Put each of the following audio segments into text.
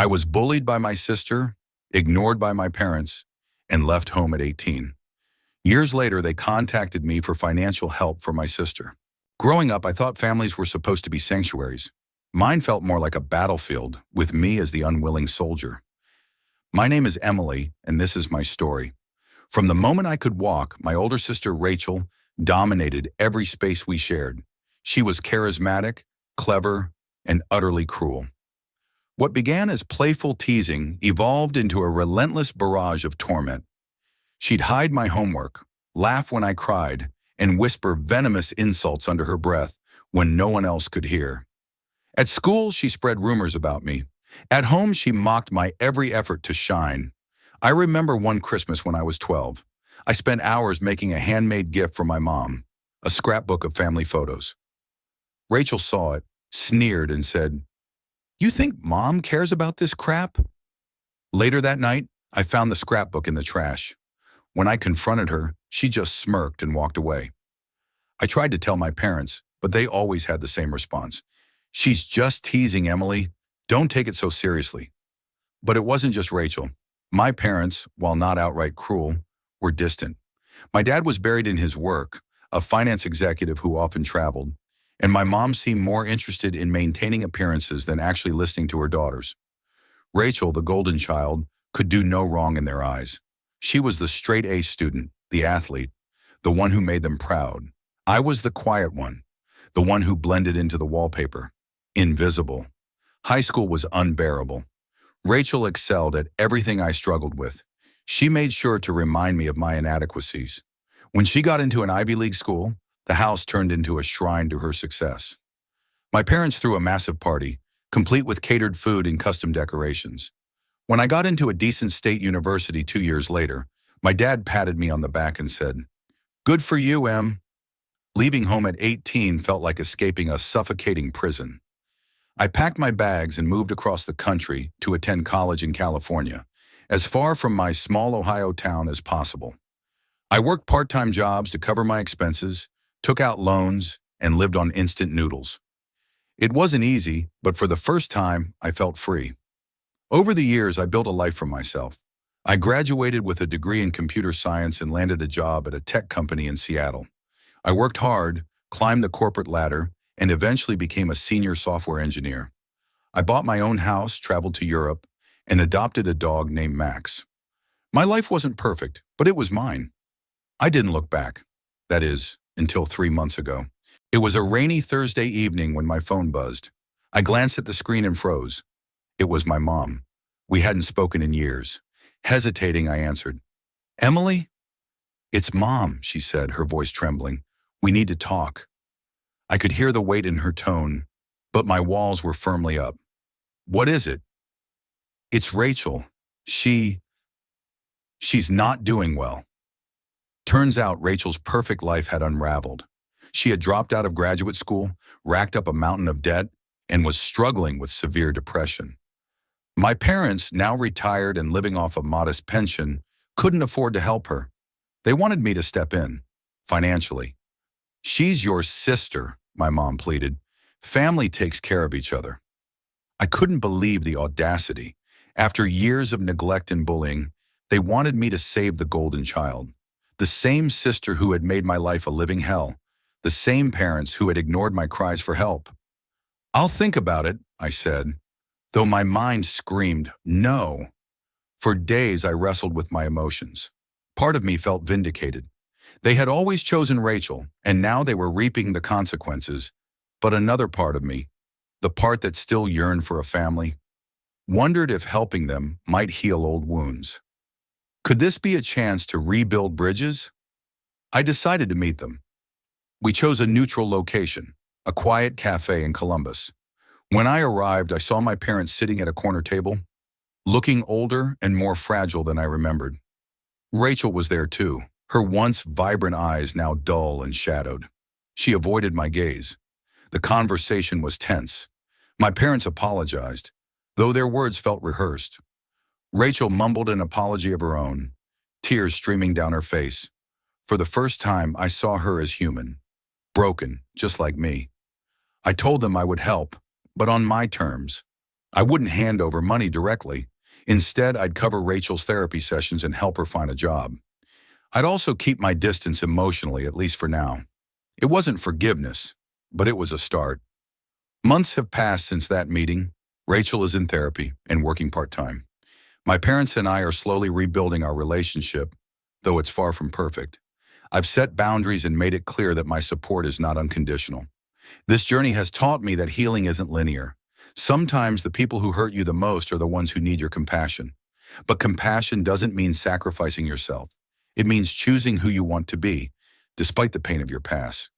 I was bullied by my sister, ignored by my parents, and left home at 18. Years later, they contacted me for financial help for my sister. Growing up, I thought families were supposed to be sanctuaries. Mine felt more like a battlefield, with me as the unwilling soldier. My name is Emily, and this is my story. From the moment I could walk, my older sister Rachel dominated every space we shared. She was charismatic, clever, and utterly cruel. What began as playful teasing evolved into a relentless barrage of torment. She'd hide my homework, laugh when I cried, and whisper venomous insults under her breath when no one else could hear. At school, she spread rumors about me. At home, she mocked my every effort to shine. I remember one Christmas when I was 12. I spent hours making a handmade gift for my mom, a scrapbook of family photos. Rachel saw it, sneered, and said, "You think Mom cares about this crap?" Later that night, I found the scrapbook in the trash. When I confronted her, she just smirked and walked away. I tried to tell my parents, but they always had the same response. "She's just teasing, Emily. Don't take it so seriously." But it wasn't just Rachel. My parents, while not outright cruel, were distant. My dad was buried in his work, a finance executive who often traveled, and my mom seemed more interested in maintaining appearances than actually listening to her daughters. Rachel, the golden child, could do no wrong in their eyes. She was the straight-A student, the athlete, the one who made them proud. I was the quiet one, the one who blended into the wallpaper, invisible. High school was unbearable. Rachel excelled at everything I struggled with. She made sure to remind me of my inadequacies. When she got into an Ivy League school, the house turned into a shrine to her success. My parents threw a massive party, complete with catered food and custom decorations. When I got into a decent state university 2 years later, my dad patted me on the back and said, "Good for you, Em." Leaving home at 18 felt like escaping a suffocating prison. I packed my bags and moved across the country to attend college in California, as far from my small Ohio town as possible. I worked part-time jobs to cover my expenses, took out loans, and lived on instant noodles. It wasn't easy, but for the first time, I felt free. Over the years, I built a life for myself. I graduated with a degree in computer science and landed a job at a tech company in Seattle. I worked hard, climbed the corporate ladder, and eventually became a senior software engineer. I bought my own house, traveled to Europe, and adopted a dog named Max. My life wasn't perfect, but it was mine. I didn't look back. That is, until 3 months ago. It was a rainy Thursday evening when my phone buzzed. I glanced at the screen and froze. It was my mom. We hadn't spoken in years. Hesitating, I answered, "Emily?" "It's Mom," she said, her voice trembling. "We need to talk." I could hear the weight in her tone, but my walls were firmly up. "What is it?" "It's Rachel. She's not doing well." Turns out Rachel's perfect life had unraveled. She had dropped out of graduate school, racked up a mountain of debt, and was struggling with severe depression. My parents, now retired and living off a modest pension, couldn't afford to help her. They wanted me to step in, financially. "She's your sister," my mom pleaded. "Family takes care of each other." I couldn't believe the audacity. After years of neglect and bullying, they wanted me to save the golden child. The same sister who had made my life a living hell. The same parents who had ignored my cries for help. "I'll think about it," I said, though my mind screamed, "No." For days, I wrestled with my emotions. Part of me felt vindicated. They had always chosen Rachel, and now they were reaping the consequences. But another part of me, the part that still yearned for a family, wondered if helping them might heal old wounds. Could this be a chance to rebuild bridges? I decided to meet them. We chose a neutral location, a quiet cafe in Columbus. When I arrived, I saw my parents sitting at a corner table, looking older and more fragile than I remembered. Rachel was there too, her once vibrant eyes now dull and shadowed. She avoided my gaze. The conversation was tense. My parents apologized, though their words felt rehearsed. Rachel mumbled an apology of her own, tears streaming down her face. For the first time, I saw her as human, broken, just like me. I told them I would help, but on my terms. I wouldn't hand over money directly. Instead, I'd cover Rachel's therapy sessions and help her find a job. I'd also keep my distance emotionally, at least for now. It wasn't forgiveness, but it was a start. Months have passed since that meeting. Rachel is in therapy and working part-time. My parents and I are slowly rebuilding our relationship, though it's far from perfect. I've set boundaries and made it clear that my support is not unconditional. This journey has taught me that healing isn't linear. Sometimes the people who hurt you the most are the ones who need your compassion. But compassion doesn't mean sacrificing yourself. It means choosing who you want to be, despite the pain of your past.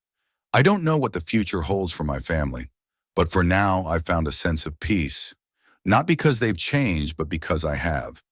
I don't know what the future holds for my family, but for now I've found a sense of peace. Not because they've changed, but because I have.